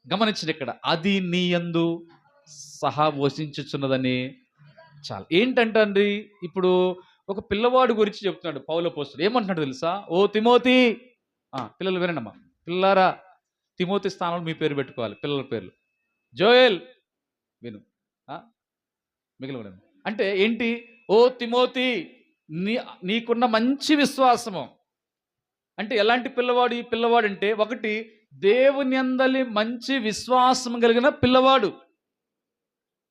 గమనించండి ఇక్కడ, అది నీ యందు సహా వసించుచున్నదని. చాలు. ఏంటంటే అండి, ఇప్పుడు ఒక పిల్లవాడు గురించి చెప్తున్నాడు పౌలు అపోస్తలుడు. ఏమంటున్నాడు తెలుసా? ఓ తిమోతి, పిల్లలు వినండమ్మా, పిల్లారా, తిమోతి స్థానంలో మీ పేరు పెట్టుకోవాలి, పిల్లల పేర్లు. జోయల్ విను, ఆ, మిగిలిన వినండి. అంటే ఏంటి? ఓ తిమోతి, నీ నీకున్న మంచి విశ్వాసము. అంటే ఎలాంటి పిల్లవాడు ఈ పిల్లవాడు అంటే, ఒకటి, దేవుని అందలి మంచి విశ్వాసం కలిగిన పిల్లవాడు.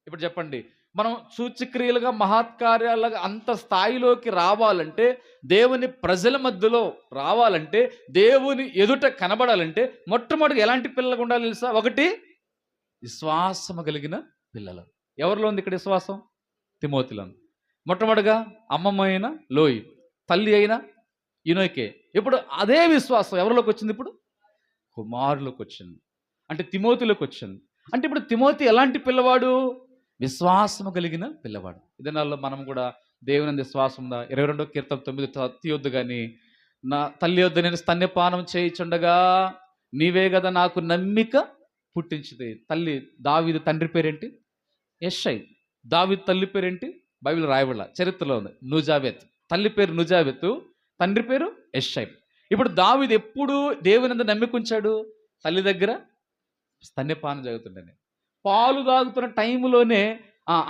ఇప్పుడు చెప్పండి, మనం సూచక్రియలుగా మహత్కార్యాలుగా అంత స్థాయిలోకి రావాలంటే, దేవుని ప్రజల మధ్యలో రావాలంటే, దేవుని ఎదుట కనబడాలంటే, మొట్టమొదటి ఎలాంటి పిల్లలుగా ఉండాలి తెలుసా? ఒకటి, విశ్వాసము కలిగిన పిల్లలు. ఎవరిలో ఉంది ఇక్కడ విశ్వాసం? తిమోతిలో ఉంది. మొట్టమొదటిగా అమ్మమ్మ అయిన లోయి, తల్లి అయిన యునోకే. ఇప్పుడు అదే విశ్వాసం ఎవరిలోకి వచ్చింది? ఇప్పుడు కుమారులోకి వచ్చింది, అంటే తిమోతిలోకి వచ్చింది. అంటే ఇప్పుడు తిమోతి ఎలాంటి పిల్లవాడు? విశ్వాసము కలిగిన పిల్లవాడు. ఇదే నాలో మనం కూడా దేవుని యందు విశ్వాసం ఉందా? 22 కీర్తన 9 తత్తి యొద్దు కానీ, నా తల్లి యొద్ద నేను స్తన్యపానం చేయిచుండగా నీవే కదా నాకు నమ్మిక పుట్టించింది. తల్లి దావీదు తండ్రి పేరేంటి? యెషై. దావీదు తల్లి పేరేంటి? బైబిల్ రాయబడాల, చరిత్రలో ఉంది, నుజావెత్. తల్లి పేరు నుజావెతు, తండ్రి పేరు యెషై. ఇప్పుడు దావీదు ఎప్పుడు దేవుని యందు నమ్మిక ఉంచాడు? తల్లి దగ్గర స్తన్యపానం జరుగుతుండేది. పాలు తాగుతున్న టైంలోనే,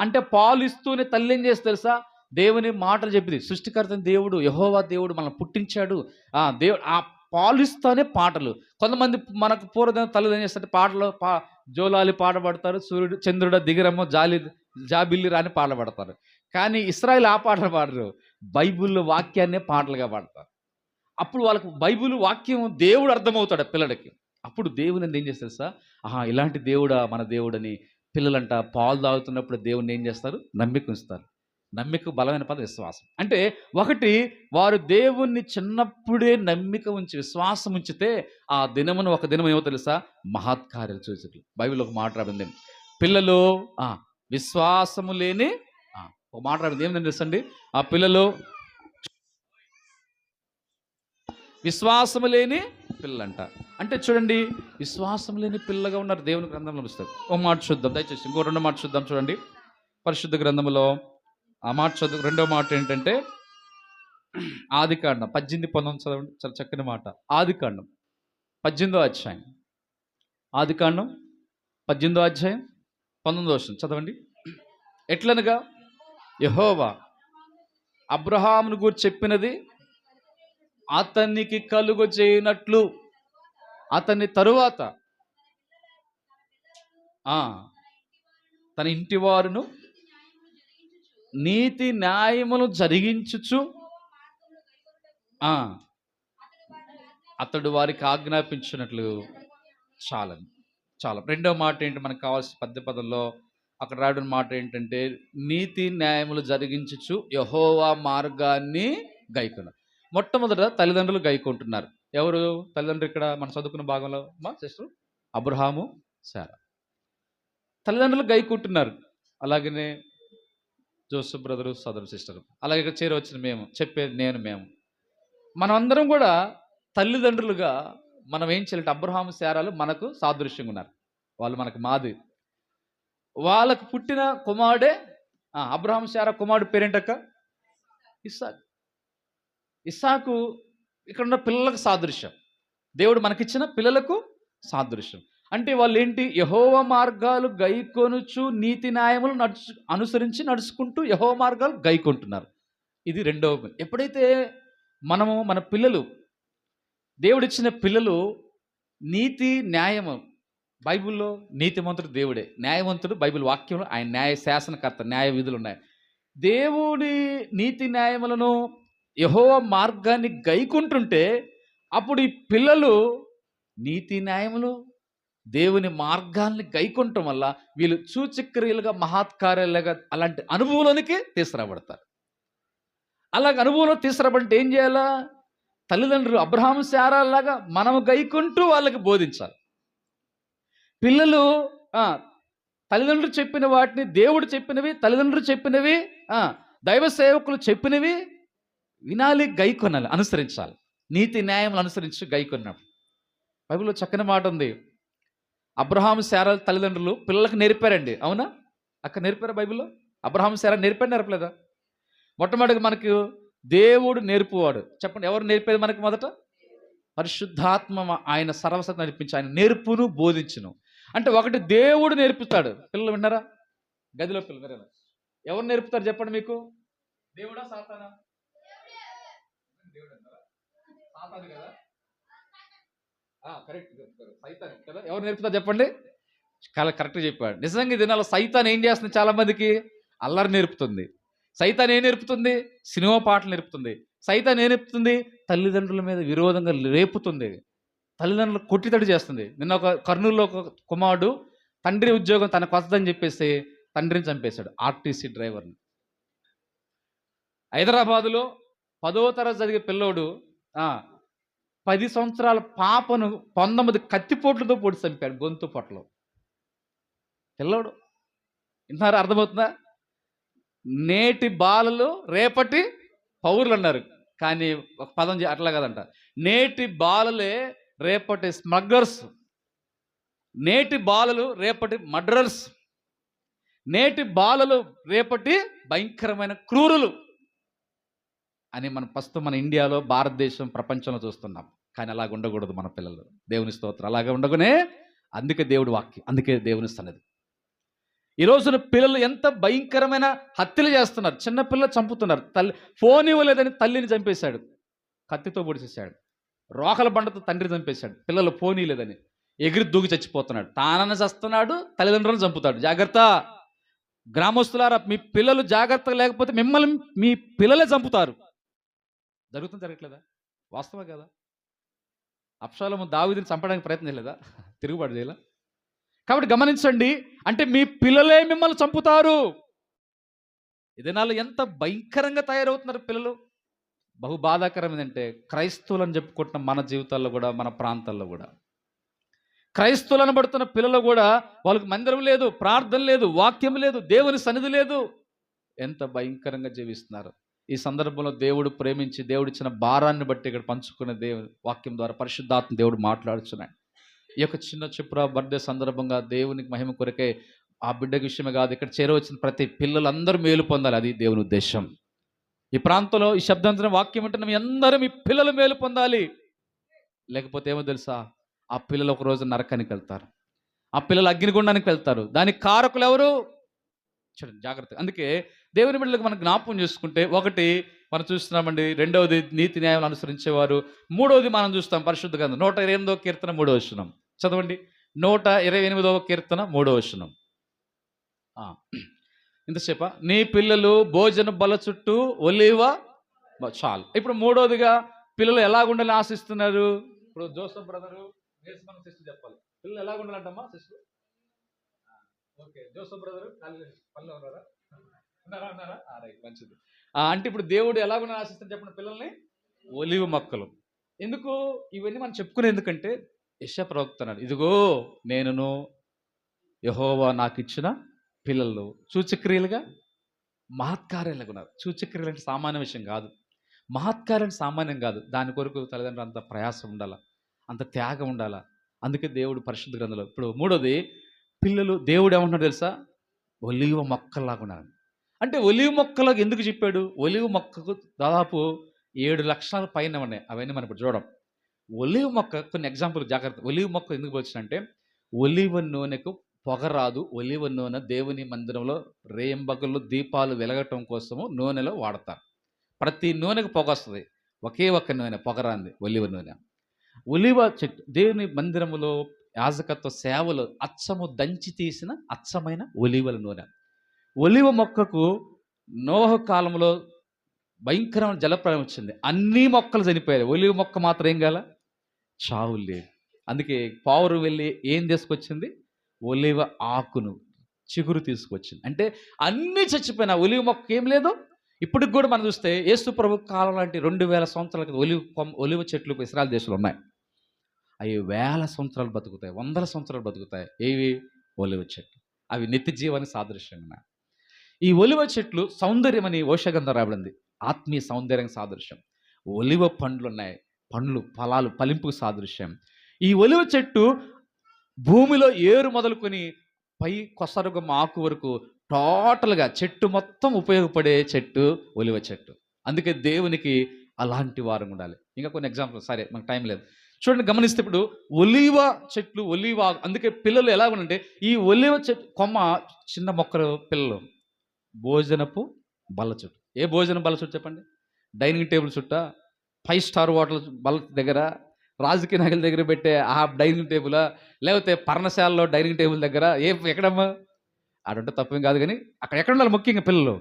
అంటే పాలు ఇస్తూనే తల్లి ఏం చేస్తే తెలుసా? దేవుని మాటలు చెప్పింది. సృష్టికర్త దేవుడు యెహోవా దేవుడు మనల్ని పుట్టించాడు. దేవుడు ఆ పాలు ఇస్తానే పాటలు. కొంతమంది మనకు పూర్వదిన తల్లులు ఏం చేస్తారు? పాటలు జోలాలి పాట పాడతారు, సూర్యుడు చంద్రుడ దిగిరమ్మో జాబిల్లి రాని పాటలు పాడతారు. కానీ ఇశ్రాయేలు ఆ పాటలు పాడరు, బైబిల్ వాక్యాన్నే పాటలుగా పాడతారు. అప్పుడు వాళ్ళకు బైబిల్ వాక్యం దేవుడు అర్థమవుతాడు ఆ పిల్లడికి. అప్పుడు దేవుని ఏం చేస్తారు సార్? ఇలాంటి దేవుడా మన దేవుడని పిల్లలంట పాలు తాగుతున్నప్పుడు దేవుని ఏం చేస్తారు? నమ్మిక ఉంచుతారు. నమ్మిక బలమైన పదం విశ్వాసం. అంటే ఒకటి, వారు దేవుణ్ణి చిన్నప్పుడే నమ్మిక ఉంచి విశ్వాసం ఉంచితే ఆ దినమును ఒక దినం ఏమో తెలుసా? మహత్కార్యాలు చూసి. బైబిల్ ఒక మాట రాబడింది, పిల్లలు విశ్వాసము లేని, ఒక మాట రాబడింది, ఏమిటంటే తెలుసండి? ఆ పిల్లలు విశ్వాసము లేని పిల్లంట. అంటే చూడండి, విశ్వాసం లేని పిల్లగా ఉన్నారు దేవుని గ్రంథంలో పుస్తకం. ఒక మాట చూద్దాం దయచేసి, ఇంకో 2 మాట చూద్దాం. చూడండి, పరిశుద్ధ గ్రంథంలో ఆ మాట చదువు. 2వ మాట ఏంటంటే, ఆదికాండం 18:19 చదవండి, చాలా చక్కని మాట. ఆదికాండం 18వ అధ్యాయం, ఆదికాండం 18వ అధ్యాయం 19వ వచనం చదవండి. ఎట్లనగా యెహోవా అబ్రహామును గురించి చెప్పినది అతనికి కలుగు చేయనట్లు అతని తరువాత తన ఇంటి వారును నీతి న్యాయములు జరిగించుచు అతడు వారికి ఆజ్ఞాపించినట్లు చాలని. చాలా. 2వ మాట ఏంటి మనకు కావాల్సిన పద్య పదంలో అక్కడ రాయడం మాట ఏంటంటే, నీతి న్యాయములు జరిగించుచు యెహోవా మార్గాన్ని గైకొన. మొట్టమొదట తల్లిదండ్రులు గైకుంటున్నారు. ఎవరు తల్లిదండ్రులు ఇక్కడ మనం చదువుకున్న భాగంలో? మా సిస్టర్ అబ్రహాము, శారా తల్లిదండ్రులు గైకుంటున్నారు. అలాగనే జోసెఫ్ బ్రదరు, సోదరు, సిస్టరు, అలాగే ఇక్కడ చేరవచ్చిన మేము, చెప్పేది నేను, మేము, మనమందరం కూడా తల్లిదండ్రులుగా మనం ఏం చేయాలంటే, అబ్రహాము, శారాలు మనకు సాదృశ్యంగా ఉన్నారు. వాళ్ళు మనకు మాది. వాళ్ళకు పుట్టిన కుమారుడే అబ్రహాము, శారా కుమారుడు పేరేంటక్క? ఇస్సాకు. ఇస్సాకు ఇక్కడున్న పిల్లలకు సాదృశ్యం, దేవుడు మనకిచ్చిన పిల్లలకు సాదృశ్యం. అంటే వాళ్ళు ఏంటి? యెహోవా మార్గాలు గైకొనుచు నీతి న్యాయములు అనుసరించి నడుచుకుంటూ యెహోవా మార్గాలు గైకొంటున్నారు. ఇది 2వ. ఎప్పుడైతే మనము మన పిల్లలు, దేవుడిచ్చిన పిల్లలు నీతి న్యాయము, బైబిల్లో నీతిమంతుడు దేవుడే, న్యాయవంతుడు బైబిల్ వాక్యంలో ఆయన న్యాయ శాసనకర్త, న్యాయ విధులు ఉన్నాయి. దేవుడి నీతి న్యాయములను యెహోవా మార్గాన్ని గైకుంటుంటే అప్పుడు ఈ పిల్లలు నీతి న్యాయములు దేవుని మార్గాల్ని గైకొనటం వల్ల వీళ్ళు సూచక్రియలుగా మహత్కార్యాలుగా అలాంటి అనుభవంలోనికి తీసుకురాబడతారు. అలాగ అనుభవంలో తీసుకురాబడితే ఏం చేయాలా? తల్లిదండ్రులు అబ్రహాము, శారాలాగా మనము గైకుంటూ వాళ్ళకి బోధించాలి. పిల్లలు తల్లిదండ్రులు చెప్పిన వాటిని, దేవుడు చెప్పినవి, తల్లిదండ్రులు చెప్పినవి, దైవ సేవకులు చెప్పినవి వినాలి, గైకొనాలి, అనుసరించాలి. నీతి న్యాయములు అనుసరించి గైకొన్నప్పుడు బైబిల్లో చక్కని మాట ఉంది. అబ్రహాం శారా తల్లిదండ్రులు పిల్లలకు నేర్పారండి, అవునా? అక్కడ నేర్పారా బైబిల్లో? అబ్రహాం శారా నేర్పారు నేర్పలేదా? మొట్టమొదటిగా మనకు దేవుడు నేర్పువాడు. చెప్పండి, ఎవరు నేర్పేది మనకు మొదట? పరిశుద్ధాత్మ ఆయన సర్వసత్తా నడిపించి ఆయన నేర్పును బోధించును. అంటే ఒకటి దేవుడు నేర్పుతాడు. పిల్లలు విన్నారా? గదిలో పిల్లలు విన్నారా? ఎవరు నేర్పుతారు చెప్పండి మీకు? దేవుడా సాతానా? దేవుడు అంటారా? సాతాను కదా? కరెక్ట్ సైతాన్ కదా. ఎవరు నేర్పుతారు చెప్పండి? కరెక్ట్గా చెప్పాడు. నిజంగా ఇది సైతాన్ ఏం చేస్తుంది? చాలా మందికి అల్లరి నేర్పుతుంది. సైతాన్ ఏం నేర్పుతుంది? సినిమా పాటలు నేర్పుతుంది. సైతాన్ ఏం నేర్పుతుంది? తల్లిదండ్రుల మీద విరోధంగా రేపుతుంది, తల్లిదండ్రులు కొట్టితడి చేస్తుంది. నిన్న ఒక కర్నూలులో ఒక కుమారుడు తండ్రి ఉద్యోగం తనకు వస్తుందని చెప్పేసి తండ్రిని చంపేశాడు, ఆర్టీసీ డ్రైవర్ని. హైదరాబాదులో 10వ తరగతి చదివే పిల్లోడు 10 సంవత్సరాల పాపను 19 కత్తిపోట్లతో పొడి చంపాడు, గొంతు పొట్టలో. పిల్లోడు వింటున్నారా? అర్థమవుతుందా? నేటి బాలలు రేపటి పౌరులు అన్నారు, కానీ ఒక పదం అట్లా కదంట. నేటి బాలలే రేపటి స్మగ్లర్స్, నేటి బాలలు రేపటి మర్డరర్స్, నేటి బాలలు రేపటి భయంకరమైన క్రూరులు అని మనం ప్రస్తుతం మన ఇండియాలో, భారతదేశం, ప్రపంచంలో చూస్తున్నాం. కానీ అలాగ ఉండకూడదు మన పిల్లలు. దేవుని స్తోత్రం. అలాగే ఉండగానే అందుకే దేవుడి వాక్యం, అందుకే దేవుని సన్నిధి. ఈ రోజున పిల్లలు ఎంత భయంకరమైన హత్యలు చేస్తున్నారు. చిన్నపిల్లలు చంపుతున్నారు. ఫోన్ ఇవ్వలేదని తల్లిని చంపేశాడు, కత్తితో పొడిచేశాడు. రోకల బండతో తండ్రి చంపేశాడు, పిల్లలు ఫోన్ ఇవ్వలేదని ఎగిరి దూకి చచ్చిపోతున్నాడు. తానన్న చస్తున్నాడు, తల్లిదండ్రులను చంపుతాడు. జాగ్రత్త గ్రామస్తులారా, మీ పిల్లలు జాగ్రత్తగా లేకపోతే మిమ్మల్ని మీ పిల్లలే చంపుతారు. జరగట్లేదా? వాస్తవం కదా? అబ్షాలోము దావీదుని చంపడానికి ప్రయత్నం చేయలేదా? తిరుగుబాటు చేయలే? కాబట్టి గమనించండి, అంటే మీ పిల్లలే మిమ్మల్ని చంపుతారు. ఈ దినాల్లో ఎంత భయంకరంగా తయారవుతున్నారు పిల్లలు. బహు బాధాకరం ఏంటంటే క్రైస్తవులని చెప్పుకుంటున్న మన జీవితాల్లో కూడా, మన ప్రాంతాల్లో కూడా క్రైస్తవులను పడుతున్న పిల్లలు కూడా వాళ్ళకి మందిరం లేదు, ప్రార్థన లేదు, వాక్యం లేదు, దేవుని సన్నిధి లేదు. ఎంత భయంకరంగా జీవిస్తున్నారు. ఈ సందర్భంలో దేవుడు ప్రేమించి దేవుడిచ్చిన భారాన్ని బట్టి ఇక్కడ పంచుకునే దేవుని వాక్యం ద్వారా పరిశుద్ధాత్మ దేవుడు మాట్లాడుచున్నాడు. ఈ యొక్క చిన్న చెప్పురా బర్త్డే సందర్భంగా దేవునికి మహిమ కొరకే, ఆ బిడ్డకి విషయమే కాదు, ఇక్కడ చేరవచ్చిన ప్రతి పిల్లలందరూ మేలు పొందాలి. అది దేవుని ఉద్దేశం. ఈ ప్రాంతంలో ఈ శబ్దంతో వాక్యం వింటున్న మీ అందరూ మీ పిల్లలు మేలు పొందాలి. లేకపోతే ఏమో తెలుసా? ఆ పిల్లలు ఒక రోజు నరకానికి వెళ్తారు, ఆ పిల్లలు అగ్నిగుండానికి వెళ్తారు. దానికి కారకులు ఎవరు? చూడండి జాగ్రత్త. అందుకే దేవుని బిడ్డలకు మనం జ్ఞాపకం చేసుకుంటే, ఒకటి మనం చూస్తున్నామండి, రెండవది నీతి న్యాయాలు అనుసరించేవారు, మూడవది మనం చూస్తాం పరిశుద్ధ గ్రంథం 128వ కీర్తన 3వ వచనం చదవండి. 128వ కీర్తన 3వ వచనం. ఇంతసేప నీ పిల్లలు భోజన బల చుట్టూ ఒలివ చాలు. ఇప్పుడు మూడవదిగా పిల్లలు ఎలాగుండాలని ఆశిస్తున్నారు? ఇప్పుడు జోసఫ్ బ్రదరు సిస్టర్ చెప్పాలి, పిల్లలు ఎలాగుండాలంటమ్మా సిస్టర్? ఓకే, జోసఫ్ బ్రదరు పల్లె ఉన్నారా? ఉన్నారా? రైట్, మంచిది. అంటే ఇప్పుడు దేవుడు ఎలాగుండాలని ఆశిస్తారు చెప్పండి పిల్లల్ని? ఒలివ మొక్కలు. ఎందుకు ఇవన్నీ మనం చెప్పుకునే? ఎందుకంటే యెషయా ప్రవక్త అన్నాడు, ఇదిగో నేనును యెహోవా నాకు ఇచ్చిన పిల్లలు సూచక్రియలుగా మహత్కార్యాలుగా ఉన్నారు. సూచక్రియలు అంటే సామాన్య విషయం కాదు, మహత్కార్యం సామాన్యం కాదు. దాని కొరకు తల్లిదండ్రులు అంత ప్రయాసం ఉండాలా, అంత త్యాగం ఉండాలా. అందుకే దేవుడు పరిశుద్ధ గ్రంథంలో ఇప్పుడు మూడోది, పిల్లలు దేవుడు ఏమంటున్నాడు తెలుసా? ఒలివ మొక్కల్లాగా ఉన్నారు. అంటే ఒలివ మొక్కలకు ఎందుకు చెప్పాడు? ఒలివ మొక్కకు దాదాపు 7 లక్షణాల పైన ఉన్నాయి. అవన్నీ మనం ఇప్పుడు చూడడం. ఒలివ మొక్క కొన్ని ఎగ్జాంపుల్ జాగ్రత్త. ఒలివ మొక్క ఎందుకు వచ్చినంటే, ఒలివ నూనెకు పొగ రాదు. ఒలివ నూనె దేవుని మందిరంలో రేంబగళ్ళు దీపాలు వెలగటం కోసము నూనెలో వాడతారు. ప్రతి నూనెకు పొగ వస్తుంది, ఒకే ఒక్క నూనె పొగరాంది, ఒలివ నూనె. ఒలివ చెట్టు దేవుని మందిరములో యాజకత్వ సేవలు అచ్చము దంచి తీసిన అచ్చమైన ఒలివల నూనె. ఒలివ మొక్కకు నోహు కాలంలో భయంకరమైన జలప్రలయం వచ్చింది, అన్ని మొక్కలు చనిపోయాయి. ఒలివ మొక్క మాత్రం ఏం కాల? చావు లేదు. అందుకే పావురు వెళ్ళి ఏం తీసుకొచ్చింది? ఒలివ ఆకును, చిగురు తీసుకొచ్చింది. అంటే అన్నీ చచ్చిపోయిన ఒలివ మొక్క ఏం లేదు. ఇప్పటికి కూడా మనం చూస్తే యేసు ప్రభు కాలం లాంటి 2000 సంవత్సరాల క్రితం ఒలివ చెట్లు ఇశ్రాయేల్ దేశంలో ఉన్నాయి. అవి 1000 సంవత్సరాలు బతుకుతాయి, 100 సంవత్సరాలు బతుకుతాయి. ఏవి? ఒలివ చెట్లు. అవి నిత్య జీవానికి సాదృశ్యంగా. ఈ ఒలివ చెట్లు సౌందర్యం అని ఓషగంధం రాబడింది, ఆత్మీయ సౌందర్యం సాదృశ్యం. ఒలివ పండ్లు ఉన్నాయి, పండ్లు ఫలాలు ఫలింపుకు సాదృశ్యం. ఈ ఒలివ చెట్టు భూమిలో ఏరు మొదలుకొని పై కొసరుగం ఆకు వరకు టోటల్గా చెట్టు మొత్తం ఉపయోగపడే చెట్టు ఒలివ చెట్టు. అందుకే దేవునికి అలాంటి వారం ఉండాలి. ఇంకా కొన్ని ఎగ్జాంపుల్స్, సరే మనకు టైం లేదు. చూడండి, గమనిస్తే ఇప్పుడు ఒలీవ చెట్లు, ఒలీవ అందుకే పిల్లలు ఎలా ఉంటే ఈ ఒలీవ చెట్టు కొమ్మ చిన్న మొక్కలు పిల్లలు భోజనపు బల్ల చుట్టూ. ఏ భోజనం బల్ల చుట్టూ చెప్పండి? డైనింగ్ టేబుల్ చుట్ట, 5 స్టార్ హోటల్ బల్ల దగ్గర, రాజకీయ నాయకుల దగ్గర పెట్టే ఆ డైనింగ్ టేబులా, లేకపోతే పర్ణశాలలో డైనింగ్ టేబుల్ దగ్గర, ఎక్కడమ్మా? ఆడుంటే తప్పేం కాదు, కానీ అక్కడ ఎక్కడ ఉండాలి ముఖ్యంగా పిల్లలు?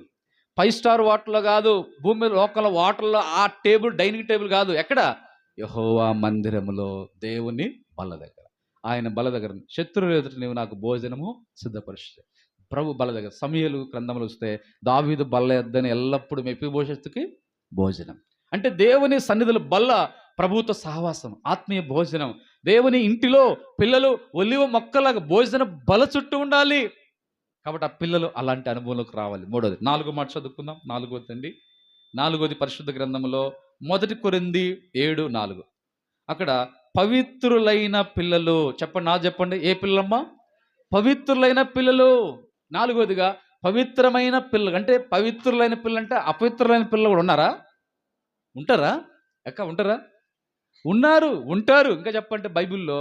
5 స్టార్ హోటల్లో కాదు, భూమి లోకల్ హోటల్లో ఆ టేబుల్ డైనింగ్ టేబుల్ కాదు. ఎక్కడ? యెహోవా మందిరములో దేవుని బల్ల దగ్గర. ఆయన బల్ల దగ్గర శత్రువుల ఎదుట నీవు నాకు భోజనము సిద్ధపరుస్తే. ప్రభు బల్ల దగ్గర సమూయేలు గ్రంథంలో వస్తే దావీదు బల్ల యొద్దని ఎల్లప్పుడూ మెఫీబోషెతుకి భోజనం. అంటే దేవుని సన్నిధుల బల్ల ప్రభుతో సహవాసం, ఆత్మీయ భోజనం. దేవుని ఇంటిలో పిల్లలు ఒలివ మొక్కలాగా భోజన బల చుట్టూ ఉండాలి. కాబట్టి ఆ పిల్లలు అలాంటి అనుభవంలోకి రావాలి. మూడోది, 4వ మాట చదువుకుందాం. 4వది అండి, 4వది పరిశుద్ధ గ్రంథంలో 1 కొరింథీ 7:4. అక్కడ పవిత్రులైన పిల్లలు చెప్పండి, చెప్పండి, ఏ పిల్లమ్మా? పవిత్రులైన పిల్లలు. 4వదిగా పవిత్రమైన పిల్లలు. అంటే పవిత్రులైన పిల్లలు అంటే అపవిత్రులైన పిల్లలు కూడా ఉన్నారా? ఉంటారా ఉంటారా? ఉంటారు. ఇంకా చెప్పంటే బైబిల్లో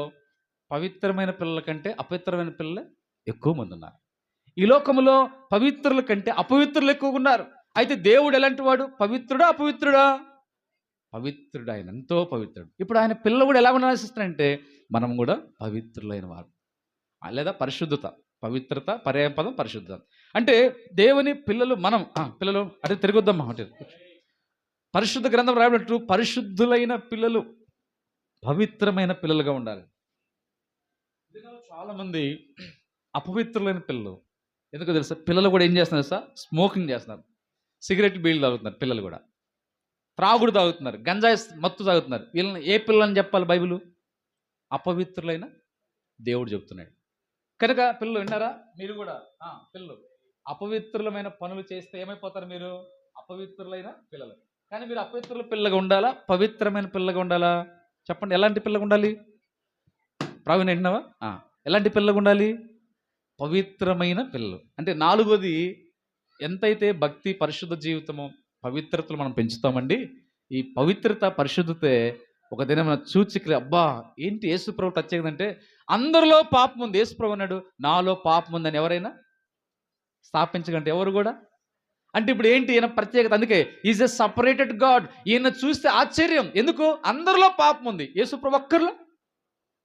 పవిత్రమైన పిల్లల కంటే అపవిత్రమైన పిల్లలు ఎక్కువ మంది ఉన్నారు. ఈ లోకంలో పవిత్రుల కంటే అపవిత్రులు ఎక్కువగా ఉన్నారు. అయితే దేవుడు ఎలాంటి వాడు? పవిత్రుడా అపవిత్రుడా? పవిత్రుడు. ఆయన ఎంతో పవిత్రుడు. ఇప్పుడు ఆయన పిల్లలు కూడా ఎలా ఆశిస్తారంటే మనం కూడా పవిత్రులైన వారు, లేదా పరిశుద్ధత. పవిత్రత పర్యాయపదం పరిశుద్ధత. అంటే దేవుని పిల్లలు మనం పిల్లలు అంటే తిరగొద్దామా అంటే పరిశుద్ధ గ్రంథం రాబట్టు పరిశుద్ధులైన పిల్లలు, పవిత్రమైన పిల్లలుగా ఉండాలి. చాలా మంది అపవిత్రులైన పిల్లలు. ఎందుకో తెలుసా? పిల్లలు కూడా ఏం చేస్తున్నారు సార్? స్మోకింగ్ చేస్తున్నారు, సిగరెట్ బీళ్ళు తాగుతున్నారు, పిల్లలు కూడా త్రాగుడు తాగుతున్నారు, గంజాయి మత్తు తాగుతున్నారు. వీళ్ళని ఏ పిల్లలని చెప్పాలి బైబిల్? అపవిత్రులైన దేవుడు చెప్తున్నాడు. కనుక పిల్లలు విన్నారా? మీరు కూడా పిల్లలు అపవిత్రులమైన పనులు చేస్తే ఏమైపోతారు? మీరు అపవిత్రులైన పిల్లలు. కానీ మీరు అపవిత్రుల పిల్లగా ఉండాలా, పవిత్రమైన పిల్లగా ఉండాలా? చెప్పండి, ఎలాంటి పిల్లగా ఉండాలి? ప్రవీణ్ వింటున్నావా? ఎలాంటి పిల్లగా ఉండాలి? పవిత్రమైన పిల్లలు. అంటే 4వది, ఎంతైతే భక్తి పరిశుద్ధ జీవితము పవిత్రతలు మనం పెంచుతామండి, ఈ పవిత్రత పరిశుద్ధతే ఒక దినం సూచిక. అబ్బా ఏంటి యేసుప్రభు టచ్ అయ్యిందంటే, అందరిలో పాపం ఉంది, యేసుప్రభు అన్నాడు నాలో పాపం ఉందని ఎవరైనా స్థాపించగంటే ఎవరు కూడా. అంటే ఇప్పుడు ఏంటి ఈయన ప్రత్యేకత? అందుకే ఈజ్ ఎ సపరేటెడ్ గాడ్. ఈయన చూస్తే ఆశ్చర్యం. ఎందుకు? అందరిలో పాపం ఉంది, యేసుప్రభు ఒక్కరిలో.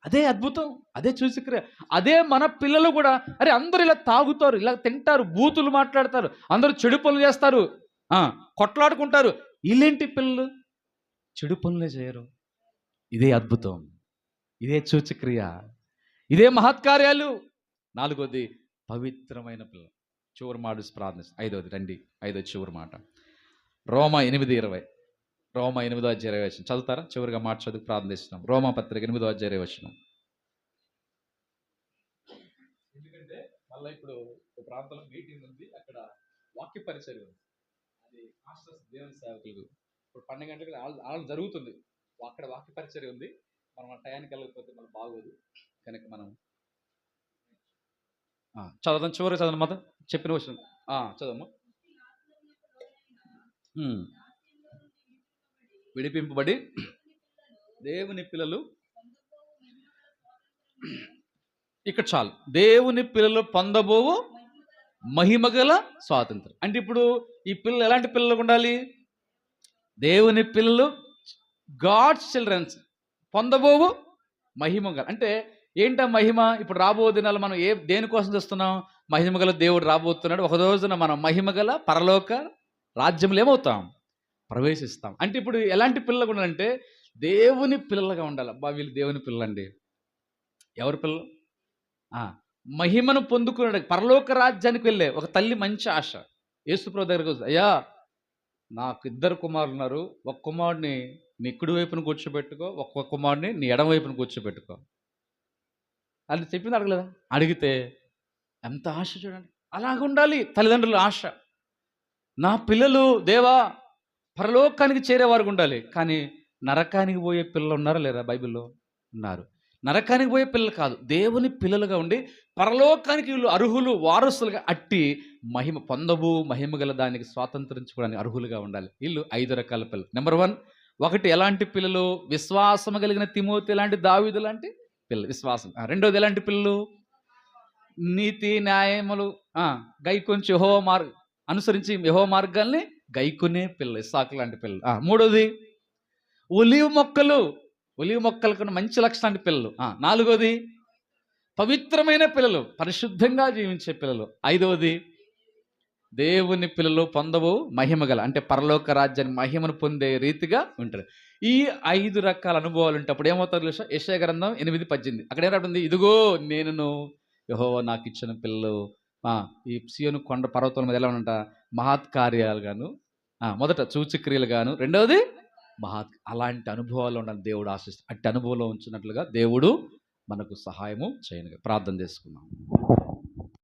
అదే అద్భుతం, అదే సూచిక్రియ. అదే మన పిల్లలు కూడా. అరే అందరూ ఇలా తాగుతారు, ఇలా తింటారు, బూతులు మాట్లాడతారు, అందరూ చెడు పనులు చేస్తారు, కొట్లాడుకుంటారు. వీళ్ళేంటి పిల్లలు చెడు పనులే చేయరు. ఇదే అద్భుతం, ఇదే సూచక్రియ, ఇదే మహత్కార్యాలు. 4వది పవిత్రమైన పిల్లలు. చివరి మాట ప్రార్థన. 5వది రండి, 5వ చివరి మాట రోమా 8:20. రోమా 8:20 చదువుతారా? చివరిగా మాట చదువు ప్రార్థన చేస్తున్నాం. రోమా పత్రిక 8:20. ఎందుకంటే మళ్ళీ ఇప్పుడు ఒక ప్రాంతంలో మీటింగ్ ఉంది, అక్కడ వాక్య పరిచయం ఉంది. అది మాస్టర్స్ దేవుని సేవకులు ఇప్పుడు 12 గంటలకు ఆల్ జరుగుతుంది. అక్కడ వాక్య పరిచయం ఉంది. మనం ఆ టయానికి వెళ్ళకపోతే మనం బాగోదు. కనుక మనం చదవదాం. చివరికి చదవండి మాత్రం చెప్పిన విషయం చదవమ్మా. విడిపింపబడి దేవుని పిల్లలు. ఇక్కడ చాలు. దేవుని పిల్లలు పొందబోవు మహిమగల స్వాతంత్రం. అంటే ఇప్పుడు ఈ పిల్లలు ఎలాంటి పిల్లలు ఉండాలి? దేవుని పిల్లలు, గాడ్స్ చిల్డ్రన్స్, పొందబోవు మహిమగల. అంటే ఏంటా మహిమ? ఇప్పుడు రాబో దినాలు మనం దేనికోసం చూస్తున్నాం? మహిమగల దేవుడు రాబోతున్నాడు. ఒక రోజున మనం మహిమగల పరలోక రాజ్యంలో ఏమవుతాం? ప్రవేశిస్తాం. అంటే ఇప్పుడు ఎలాంటి పిల్లలు ఉండాలంటే దేవుని పిల్లలుగా ఉండాలి. అబ్బా వీళ్ళు దేవుని పిల్లలండి. ఎవరి పిల్లలు? మహిమను పొందుకున్నాడు, పరలోక రాజ్యానికి వెళ్ళే ఒక తల్లి మంచి ఆశ. యేసుప్రభు దగ్గరకు వస్తుంది, అయ్యా నాకు 2 కుమారులు ఉన్నారు, ఒక కుమారుడిని నీ కుడి వైపున కూర్చోబెట్టుకో, ఒక్క కుమారుడిని నీ ఎడమ వైపున కూర్చోబెట్టుకో అని చెప్పింది. అడగలేదా? అడిగితే ఎంత ఆశ చూడండి. అలాగ ఉండాలి తల్లిదండ్రుల ఆశ. నా పిల్లలు దేవా పరలోకానికి చేరేవారు ఉండాలి. కానీ నరకానికి పోయే పిల్లలు ఉన్నారా లేరా? బైబిల్లో ఉన్నారు. నరకానికి పోయే పిల్లలు కాదు, దేవుని పిల్లలుగా ఉండి పరలోకానికి వీళ్ళు అర్హులు, వారసులుగా అట్టి మహిమ పొందబు మహిమ గల దానికి స్వాతంత్రించుకోవడానికి అర్హులుగా ఉండాలి. వీళ్ళు 5 రకాల పిల్లలు. నెంబర్ 1, ఒకటి ఎలాంటి పిల్లలు? విశ్వాసము కలిగిన తిమోతి లాంటి, దావీదు లాంటి పిల్లలు, విశ్వాసం. రెండోది ఎలాంటి పిల్లలు? నీతి న్యాయములు గైకొంచి అనుసరించి యెహోవా మార్గాల్ని గైకొనే పిల్లలు, ఇస్సాకు లాంటి పిల్లలు. మూడోది ఒలీవ మొక్కలకు మంచి లక్షణాంటి పిల్లలు. నాలుగోది పవిత్రమైన పిల్లలు, పరిశుద్ధంగా జీవించే పిల్లలు. ఐదవది దేవుని పిల్లలు పొందవు మహిమ గల, అంటే పరలోక రాజ్యాన్ని మహిమను పొందే రీతిగా ఉంటారు. ఈ 5 రకాల అనుభవాలు ఉంటే అప్పుడు ఏమవుతారు తెలుసా? యెషయా గ్రంథం 8:18 అక్కడ ఏమంటుంది? ఇదిగో నేను యెహోవా నాకు ఇచ్చిన పిల్లలు ఈ సీయోను కొండ పర్వతం మీద ఎలా ఉంట మహత్కార్యాలు గాను, మొదట సూచక్రియలు గాను, రెండవది అలాంటి అనుభవాలు ఉండాలి దేవుడు ఆశిస్తాడు. అట్టి అనుభవంలో ఉంచినట్లుగా దేవుడు మనకు సహాయము చేయను. ప్రార్థన చేసుకుందాం.